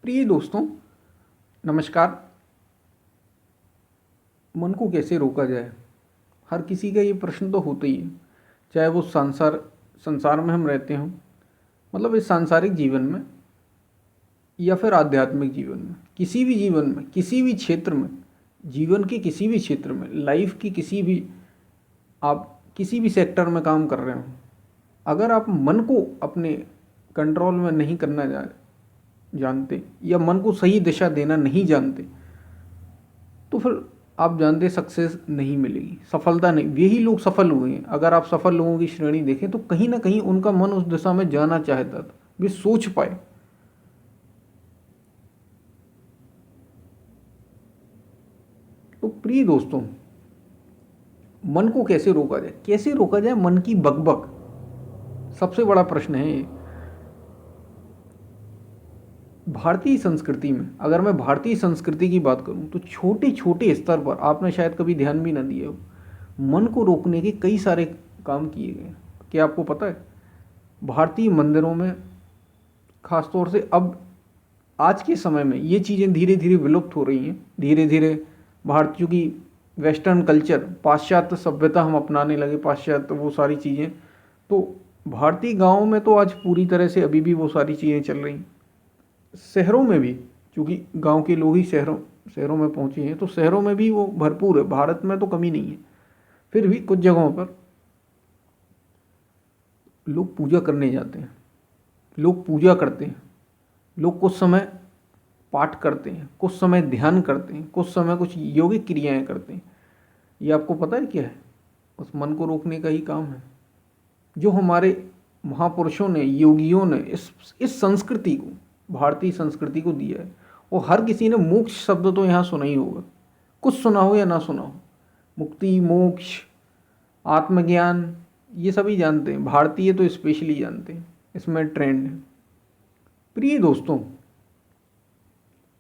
प्रिय दोस्तों, नमस्कार। मन को कैसे रोका जाए, हर किसी का ये प्रश्न तो होता ही है। चाहे वो संसार संसार में हम रहते हों, मतलब इस सांसारिक जीवन में, या फिर आध्यात्मिक जीवन में, किसी भी जीवन में, किसी भी क्षेत्र में, जीवन के किसी भी क्षेत्र में, लाइफ की किसी भी, आप किसी भी सेक्टर में काम कर रहे हो, अगर आप मन को अपने कंट्रोल में नहीं करना जानते, या मन को सही दिशा देना नहीं जानते, तो फिर आप जानते सक्सेस नहीं मिलेगी, सफलता नहीं। यही लोग सफल हुए हैं। अगर आप सफल लोगों की श्रेणी देखें तो कहीं ना कहीं उनका मन उस दिशा में जाना चाहता था, वे सोच पाए। तो प्रिय दोस्तों, मन को कैसे रोका जाए, कैसे रोका जाए मन की बकबक, सबसे बड़ा प्रश्न है ये। भारतीय संस्कृति में, अगर मैं भारतीय संस्कृति की बात करूं तो छोटे छोटे स्तर पर, आपने शायद कभी ध्यान भी ना दिया हो, मन को रोकने के कई सारे काम किए गए। क्या आपको पता है, भारतीय मंदिरों में खासतौर से अब आज के समय में ये चीज़ें धीरे धीरे विलुप्त हो रही हैं। धीरे धीरे भारतीयों की वेस्टर्न कल्चर, पाश्चात्य सभ्यता हम अपनाने लगे, पाश्चात्य वो सारी चीज़ें। तो भारतीय गाँवों में तो आज पूरी तरह से अभी भी वो सारी चीज़ें चल रही। शहरों में भी, क्योंकि गांव के लोग ही शहरों शहरों में पहुंचे हैं, तो शहरों में भी वो भरपूर है। भारत में तो कमी नहीं है, फिर भी कुछ जगहों पर लोग पूजा करने जाते हैं, लोग पूजा करते हैं, लोग कुछ समय पाठ करते हैं, कुछ समय ध्यान करते हैं, कुछ समय कुछ योगिक क्रियाएं करते हैं। ये आपको पता है क्या है? उस मन को रोकने का ही काम है। जो हमारे महापुरुषों ने, योगियों ने इस संस्कृति को, भारतीय संस्कृति को दिया है। और हर किसी ने मोक्ष शब्द तो यहाँ सुना ही होगा, कुछ सुना हो या ना सुना हो। मुक्ति, मोक्ष, आत्मज्ञान, ये सभी जानते हैं, भारतीय तो स्पेशली जानते हैं, इसमें ट्रेंड है। प्रिय दोस्तों,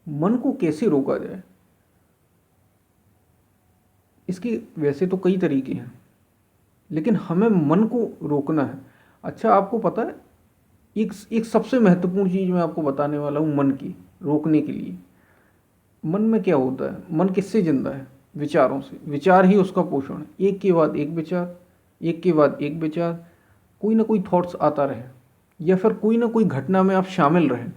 मन को कैसे रोका जाए, इसके वैसे तो कई तरीके हैं, लेकिन हमें मन को रोकना है। अच्छा, आपको पता है, एक सबसे महत्वपूर्ण चीज़ मैं आपको बताने वाला हूँ मन की रोकने के लिए। मन में क्या होता है, मन किससे जिंदा है? विचारों से। विचार ही उसका पोषण है। एक के बाद एक विचार, एक के बाद एक विचार, कोई ना कोई थॉट्स आता रहे, या फिर कोई ना कोई घटना में आप शामिल रहें।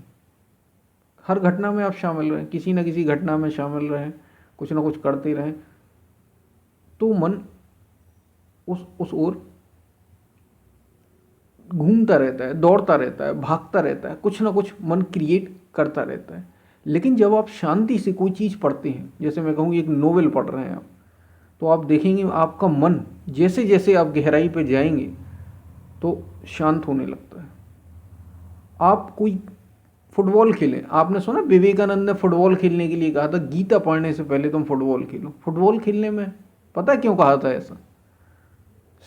हर घटना में आप शामिल रहें, किसी ना किसी घटना में शामिल रहें, कुछ ना कुछ करते रहें, तो मन उस ओर घूमता रहता है, दौड़ता रहता है, भागता रहता है, कुछ ना कुछ मन क्रिएट करता रहता है। लेकिन जब आप शांति से कोई चीज़ पढ़ते हैं, जैसे मैं कहूँ एक नोवेल पढ़ रहे हैं आप, तो आप देखेंगे आपका मन जैसे जैसे आप गहराई पे जाएंगे तो शांत होने लगता है। आप कोई फुटबॉल खेलें, आपने सुना विवेकानंद ने फुटबॉल खेलने के लिए कहा था, गीता पढ़ने से पहले तुम फुटबॉल खेलो। फुटबॉल खेलने में पता है क्यों कहा था ऐसा?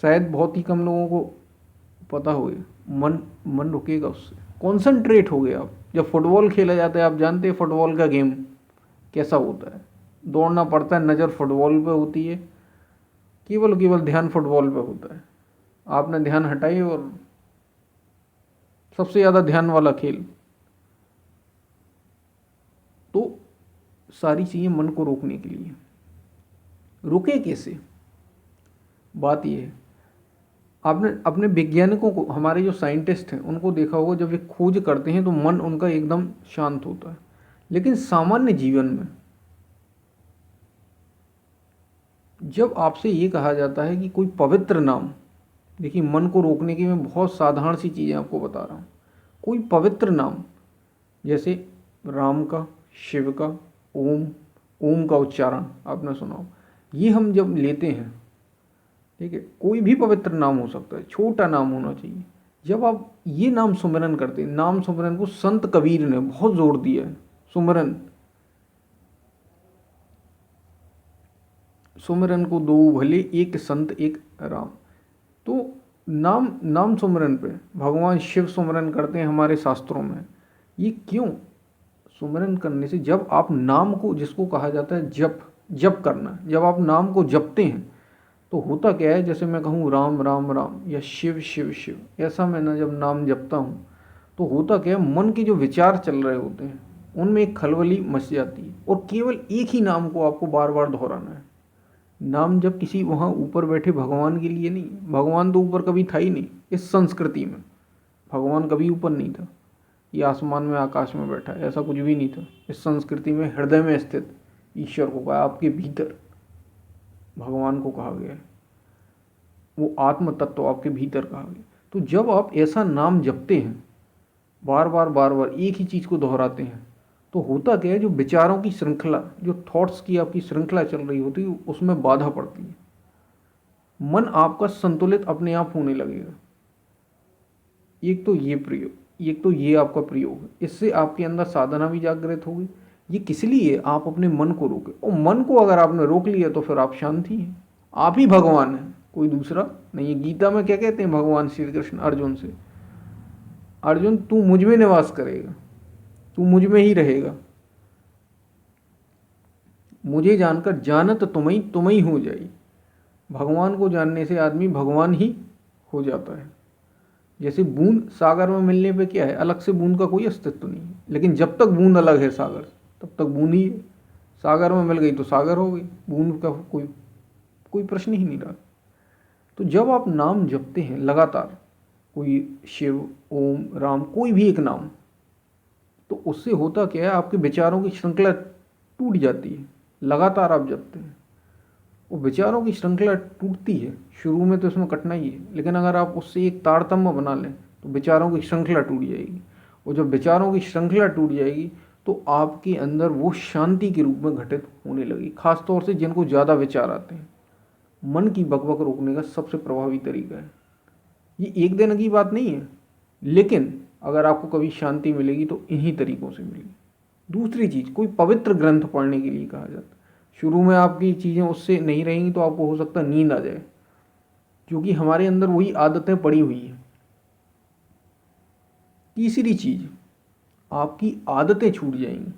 शायद बहुत ही कम लोगों को पता हो गया। मन मन रुकेगा, उससे कॉन्सेंट्रेट हो गया आप। जब फुटबॉल खेला जाता है, आप जानते हैं फुटबॉल का गेम कैसा होता है, दौड़ना पड़ता है, नज़र फुटबॉल पे होती है, केवल केवल ध्यान फुटबॉल पे होता है। आपने ध्यान हटाई और सबसे ज़्यादा ध्यान वाला खेल। तो सारी चीज़ें मन को रोकने के लिए। रुके कैसे? बात यह है, आपने अपने वैज्ञानिकों को, हमारे जो साइंटिस्ट हैं उनको देखा होगा, जब वे खोज करते हैं तो मन उनका एकदम शांत होता है। लेकिन सामान्य जीवन में जब आपसे ये कहा जाता है कि कोई पवित्र नाम, देखिए मन को रोकने की मैं बहुत साधारण सी चीज़ें आपको बता रहा हूँ। कोई पवित्र नाम, जैसे राम का, शिव का, ओम, ओम का उच्चारण आपने सुना हो, ये हम जब लेते हैं, ठीक है, कोई भी पवित्र नाम हो सकता है, छोटा नाम होना चाहिए। जब आप ये नाम सुमिरन करते हैं, नाम सुमिरन को संत कबीर ने बहुत जोर दिया है। सुमिरन, सुमिरन को दो भले, एक संत एक राम। तो नाम सुमिरन पे भगवान शिव सुमिरन करते हैं हमारे शास्त्रों में। ये क्यों? सुमिरन करने से, जब आप नाम को, जिसको कहा जाता है जप, जप करना, जब आप नाम को जपते हैं तो होता क्या है, जैसे मैं कहूँ राम राम राम या शिव शिव शिव, ऐसा मैं ना जब नाम जपता हूँ तो होता क्या है, मन के जो विचार चल रहे होते हैं उनमें एक खलबली मच जाती है। और केवल एक ही नाम को आपको बार बार दोहराना है। नाम जब किसी वहाँ ऊपर बैठे भगवान के लिए नहीं, भगवान तो ऊपर कभी था ही नहीं। इस संस्कृति में भगवान कभी ऊपर नहीं था, ये आसमान में आकाश में बैठा है, ऐसा कुछ भी नहीं था। इस संस्कृति में हृदय में स्थित ईश्वर को कहा, आपके भीतर भगवान को कहा गया है, वो आत्म तत्व आपके भीतर कहा गया। तो जब आप ऐसा नाम जपते हैं, बार बार बार बार एक ही चीज़ को दोहराते हैं, तो होता क्या है, जो विचारों की श्रृंखला, जो थॉट्स की आपकी श्रृंखला चल रही होती है, उसमें बाधा पड़ती है। मन आपका संतुलित अपने आप होने लगेगा। एक तो ये प्रयोग, एक तो ये आपका प्रयोग है, इससे आपके अंदर साधना भी जागृत होगी। ये किस लिए? आप अपने मन को रोके, और मन को अगर आपने रोक लिया तो फिर आप शांति हैं। आप ही भगवान हैं, कोई दूसरा नहीं है। गीता में क्या कहते हैं भगवान श्री कृष्ण अर्जुन से? अर्जुन, तू मुझ में निवास करेगा, तू मुझ में ही रहेगा, मुझे जानकर जानत तुम ही हो जाई। भगवान को जानने से आदमी भगवान ही हो जाता है। जैसे बूंद सागर में मिलने पे क्या है, अलग से बूंद का कोई अस्तित्व नहीं है, लेकिन जब तक बूंद अलग है सागर से, तब तक बूंद ही है। सागर में मिल गई तो सागर हो गई, बूंद का कोई प्रश्न ही नहीं रहा। तो जब आप नाम जपते हैं लगातार, कोई शिव, ओम, राम, कोई भी एक नाम, तो उससे होता क्या है, आपके विचारों की श्रृंखला टूट जाती है। लगातार आप जपते हैं, वो विचारों की श्रृंखला टूटती है। शुरू में तो इसमें कठिनाई है, लेकिन अगर आप उससे एक तारतम्य बना लें तो विचारों की श्रृंखला टूट जाएगी। और जब विचारों की श्रृंखला टूट जाएगी तो आपके अंदर वो शांति के रूप में घटित होने लगी। खासतौर से जिनको ज़्यादा विचार आते हैं, मन की बकबक रोकने का सबसे प्रभावी तरीका है। ये एक दिन की बात नहीं है, लेकिन अगर आपको कभी शांति मिलेगी तो इन्हीं तरीकों से मिलेगी। दूसरी चीज़, कोई पवित्र ग्रंथ पढ़ने के लिए कहा जाता है। शुरू में आपकी चीज़ें उससे नहीं रहेंगी तो आपको हो सकता है नींद आ जाए, क्योंकि हमारे अंदर वही आदतें पड़ी हुई हैं। तीसरी चीज़, आपकी आदतें छूट जाएंगी।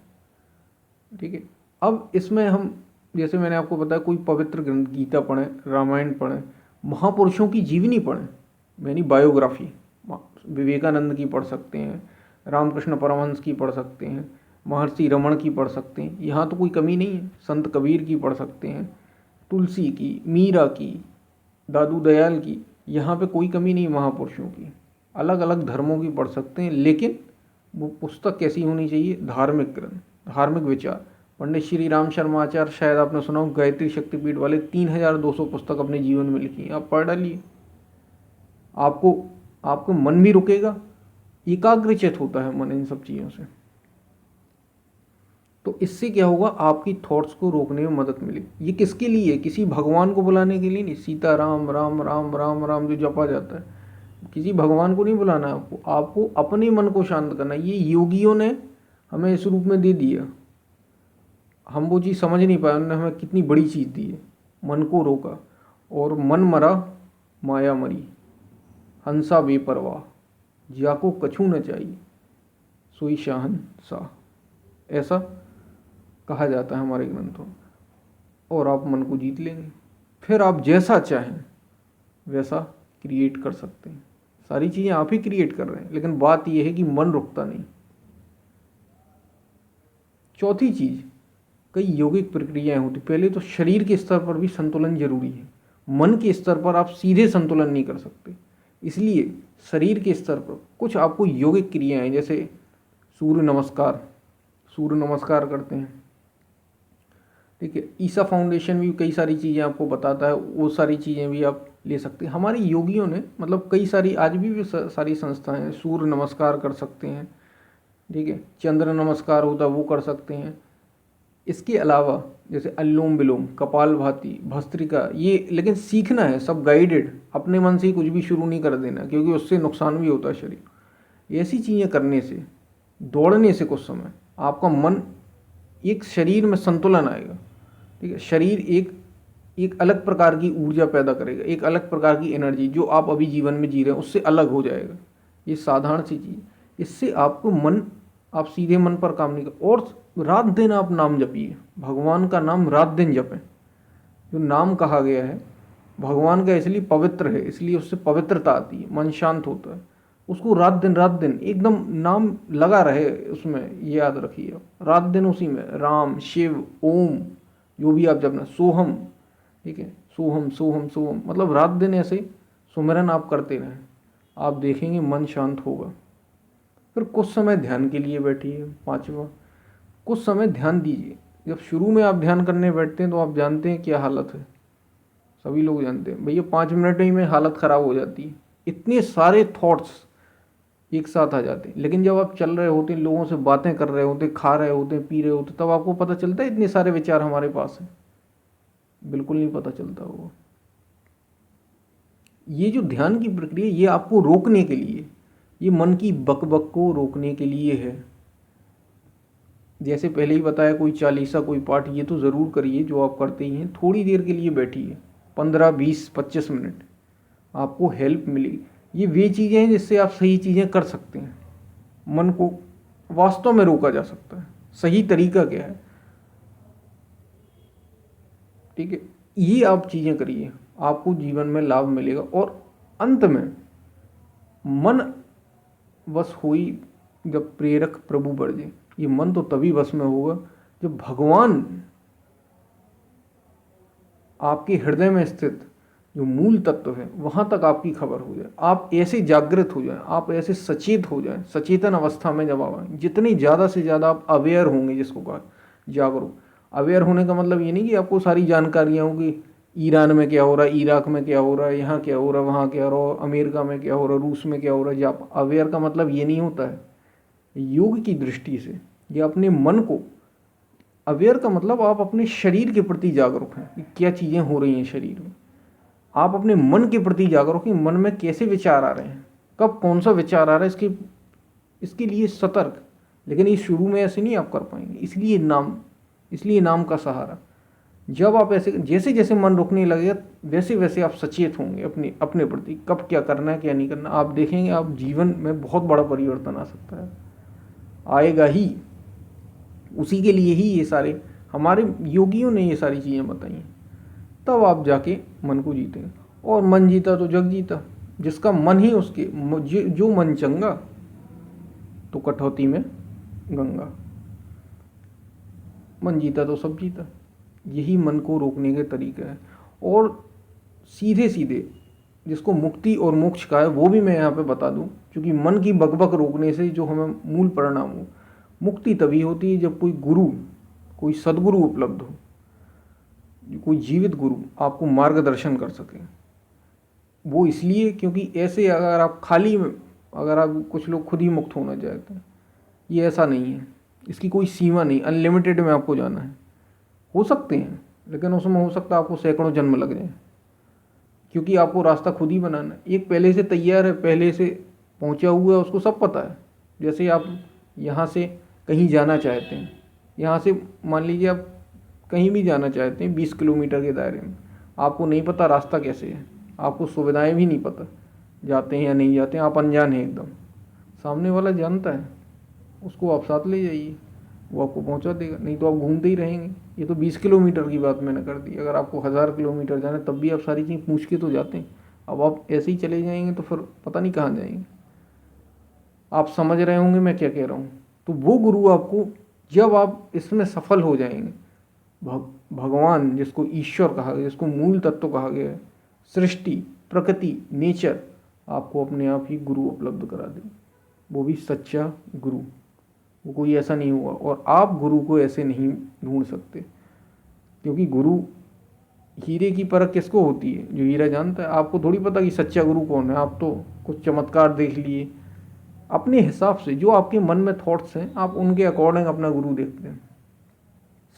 ठीक है, अब इसमें हम, जैसे मैंने आपको बताया, कोई पवित्र ग्रंथ, गीता पढ़ें, रामायण पढ़ें, महापुरुषों की जीवनी पढ़ें, यानी बायोग्राफी। विवेकानंद की पढ़ सकते हैं, रामकृष्ण परमहंस की पढ़ सकते हैं, महर्षि रमण की पढ़ सकते हैं, यहाँ तो कोई कमी नहीं है। संत कबीर की पढ़ सकते हैं, तुलसी की, मीरा की, दादू दयाल की, यहाँ पे कोई कमी नहीं महापुरुषों की। अलग अलग धर्मों की पढ़ सकते हैं, लेकिन वो पुस्तक कैसी होनी चाहिए? धार्मिक ग्रंथ, धार्मिक विचार। पंडित श्री राम शर्मा आचार्य, शायद आपने सुना हो, गायत्री शक्तिपीठ वाले 3200 पुस्तक अपने जीवन में लिखी हैं, आप पढ़ डालिए। आपको मन भी रुकेगा, एकाग्रचित होता है मन इन सब चीज़ों से। तो इससे क्या होगा, आपकी थॉट्स को रोकने में मदद मिलेगी। ये किसके लिए? किसी भगवान को बुलाने के लिए नहीं। सीता राम राम राम राम राम जो जपा जाता है, किसी भगवान को नहीं बुलाना है आपको अपने मन को शांत करना। ये योगियों ने हमें इस रूप में दे दिया, हम वो चीज़ समझ नहीं पाए। उन्होंने हमें कितनी बड़ी चीज़ दी है। मन को रोका, और मन मरा माया मरी, हंसा बेपरवाह, जाको कछू न चाहिए, सोई शाहनशाह, ऐसा कहा जाता है हमारे ग्रंथों। और आप मन को जीत लेंगे, फिर आप जैसा चाहें वैसा क्रिएट कर सकते हैं। सारी चीज़ें आप ही क्रिएट कर रहे हैं, लेकिन बात यह है कि मन रुकता नहीं। चौथी चीज़, कई यौगिक प्रक्रियाएं होती। पहले तो शरीर के स्तर पर भी संतुलन जरूरी है। मन के स्तर पर आप सीधे संतुलन नहीं कर सकते, इसलिए शरीर के स्तर पर कुछ आपको यौगिक क्रियाएं, जैसे सूर्य नमस्कार करते हैं। ठीक है, ईसा फाउंडेशन भी कई सारी चीज़ें आपको बताता है, वो सारी चीज़ें भी आप ले सकते हैं। हमारे योगियों ने, मतलब कई सारी, आज भी सारी संस्थाएं हैं, सूर्य नमस्कार कर सकते हैं। ठीक है, चंद्र नमस्कार होता है वो कर सकते हैं। इसके अलावा जैसे अनुलोम विलोम, कपालभाति, भस्त्रिका, ये लेकिन सीखना है, सब गाइडेड। अपने मन से ही कुछ भी शुरू नहीं कर देना, क्योंकि उससे नुकसान भी होता है शरीर। ऐसी चीज़ें करने से, दौड़ने से कुछ समय आपका मन, एक शरीर में संतुलन आएगा। ठीक है, शरीर एक अलग प्रकार की ऊर्जा पैदा करेगा, एक अलग प्रकार की एनर्जी, जो आप अभी जीवन में जी रहे हैं उससे अलग हो जाएगा। ये साधारण सी चीज़, इससे आपको मन, आप सीधे मन पर काम नहीं कर। और रात दिन आप नाम जपिए, भगवान का नाम रात दिन जपें। जो नाम कहा गया है भगवान का, इसलिए पवित्र है, इसलिए उससे पवित्रता आती है, मन शांत होता है। उसको रात दिन एकदम नाम लगा रहे उसमें, ये याद रखिए आप, रात दिन उसी में राम शिव ओम जो भी आप जपना, सोहम, ठीक है, सोहम सोहम सोहम, मतलब रात दिन ऐसे सुमिरन आप करते रहें, आप देखेंगे मन शांत होगा। फिर कुछ समय ध्यान के लिए बैठिए। पांचवा, कुछ समय ध्यान दीजिए। जब शुरू में आप ध्यान करने बैठते हैं तो आप जानते हैं क्या हालत है, सभी लोग जानते हैं भैया 5 मिनट में हालत ख़राब हो जाती है, इतने सारे थॉट्स एक साथ आ जाते हैं। लेकिन जब आप चल रहे होते हैं, लोगों से बातें कर रहे होते, खा रहे होते, पी रहे होते, तब आपको पता चलता है इतने सारे विचार हमारे पास हैं, बिल्कुल नहीं पता चलता वो। ये जो ध्यान की प्रक्रिया, ये आपको रोकने के लिए, ये मन की बकबक को रोकने के लिए है। जैसे पहले ही बताया, कोई चालीसा कोई पाठ, ये तो ज़रूर करिए जो आप करते ही हैं। थोड़ी देर के लिए बैठिए, 15-20-25 मिनट, आपको हेल्प मिलेगी। ये वे चीज़ें हैं जिससे आप सही चीज़ें कर सकते हैं। मन को वास्तव में रोका जा सकता है। सही तरीका क्या है, ठीक है, ये आप चीज़ें करिए, आपको जीवन में लाभ मिलेगा। और अंत में मन वश हुई जब प्रेरक प्रभु बरजे। ये मन तो तभी वश में होगा जब भगवान आपके हृदय में स्थित जो मूल तत्व है वहाँ तक आपकी खबर हो जाए, आप ऐसे जागृत हो जाएं, आप ऐसे सचेत हो जाएं, सचेतन अवस्था में जब आएं, जितनी ज़्यादा से ज़्यादा आप अवेयर होंगे, जिसको कहा जागरूक। अवेयर होने का मतलब ये नहीं कि आपको सारी जानकारियाँ होंगी, ईरान में क्या हो रहा है, इराक में क्या हो रहा है, यहाँ क्या हो रहा है, वहाँ क्या हो रहा है, अमेरिका में क्या हो रहा है, रूस में क्या हो रहा है। जब अवेयर का मतलब ये नहीं होता है योग की दृष्टि से, ये अपने मन को अवेयर का मतलब आप अपने शरीर के प्रति जागरूक हैं कि क्या चीज़ें हो रही हैं शरीर में। आप अपने मन के प्रति जागरूक हैं, मन में कैसे विचार आ रहे हैं, कब कौन सा विचार आ रहा है, इसके लिए सतर्क। लेकिन ये शुरू में ऐसे नहीं आप कर पाएंगे, इसलिए नाम का सहारा। जब आप ऐसे जैसे जैसे मन रुकने लगेगा वैसे वैसे आप सचेत होंगे अपने प्रति, कब क्या करना है क्या नहीं करना। आप देखेंगे आप जीवन में बहुत बड़ा परिवर्तन आ सकता है, आएगा ही। उसी के लिए ही ये सारे हमारे योगियों ने ये सारी चीज़ें बताई हैं। तब आप जाके मन को जीतेंगे। और मन जीता तो जग जीता, जिसका मन ही उसके, जो मन चंगा तो कठौती में गंगा। मन जीता तो सब जीता, यही मन को रोकने के तरीका है। और सीधे सीधे जिसको मुक्ति और मोक्ष का है वो भी मैं यहाँ पे बता दूँ, क्योंकि मन की बकबक रोकने से जो हमें मूल परिणाम हो, मुक्ति तभी होती है जब कोई गुरु, कोई सदगुरु उपलब्ध हो, कोई जीवित गुरु आपको मार्गदर्शन कर सके। वो इसलिए क्योंकि ऐसे अगर आप खाली में, अगर आप, कुछ लोग खुद ही मुक्त होना चाहते हैं, ये ऐसा नहीं है, इसकी कोई सीमा नहीं, अनलिमिटेड में आपको जाना है। हो सकते हैं, लेकिन उसमें हो सकता है आपको सैकड़ों जन्म लग जाए, क्योंकि आपको रास्ता खुद ही बनाना है। एक पहले से तैयार है, पहले से पहुंचा हुआ है, उसको सब पता है। जैसे आप यहाँ से कहीं जाना चाहते हैं, यहाँ से मान लीजिए आप कहीं भी जाना चाहते हैं 20 किलोमीटर के दायरे में, आपको नहीं पता रास्ता कैसे है, आपको सुविधाएं भी नहीं पता, जाते हैं या नहीं जाते हैं, आप अनजान हैं एकदम। सामने वाला जानता है, उसको आप साथ ले जाइए, वो आपको पहुंचा देगा, नहीं तो आप घूमते ही रहेंगे। ये तो 20 किलोमीटर की बात मैंने कर दी, अगर आपको 1000 किलोमीटर जाना है तब भी आप सारी चीज़ पूछ के तो जाते हैं। अब आप ऐसे ही चले जाएंगे तो फिर पता नहीं कहाँ जाएंगे। आप समझ रहे होंगे मैं क्या कह रहा हूँ। तो वो गुरु आपको, जब आप इसमें सफल हो जाएंगे, भगवान जिसको ईश्वर कहा गया, जिसको मूल तत्व कहा गया है, सृष्टि, प्रकृति, नेचर, आपको अपने आप ही गुरु उपलब्ध करा दे, वो भी सच्चा गुरु। वो कोई ऐसा नहीं हुआ, और आप गुरु को ऐसे नहीं ढूंढ सकते, क्योंकि गुरु, हीरे की परख किसको होती है, जो हीरा जानता है। आपको थोड़ी पता कि सच्चा गुरु कौन है, आप तो कुछ चमत्कार देख लिए अपने हिसाब से, जो आपके मन में थॉट्स हैं आप उनके अकॉर्डिंग अपना गुरु देखते हैं।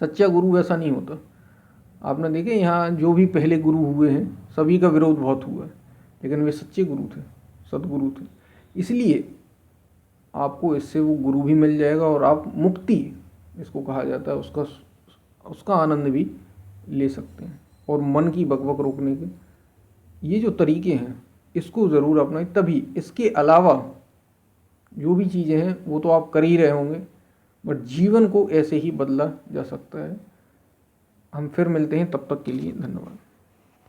सच्चा गुरु ऐसा नहीं होता। आपने देखे यहाँ जो भी पहले गुरु हुए हैं सभी का विरोध बहुत हुआ है, लेकिन वे सच्चे गुरु थे, सदगुरु थे। इसलिए आपको इससे वो गुरु भी मिल जाएगा, और आप मुक्ति, इसको कहा जाता है, उसका आनंद भी ले सकते हैं। और मन की बकबक रोकने के ये जो तरीके हैं, इसको ज़रूर अपनाएं। तभी इसके अलावा जो भी चीज़ें हैं वो तो आप कर ही रहे होंगे, बट जीवन को ऐसे ही बदला जा सकता है। हम फिर मिलते हैं, तब तक के लिए धन्यवाद।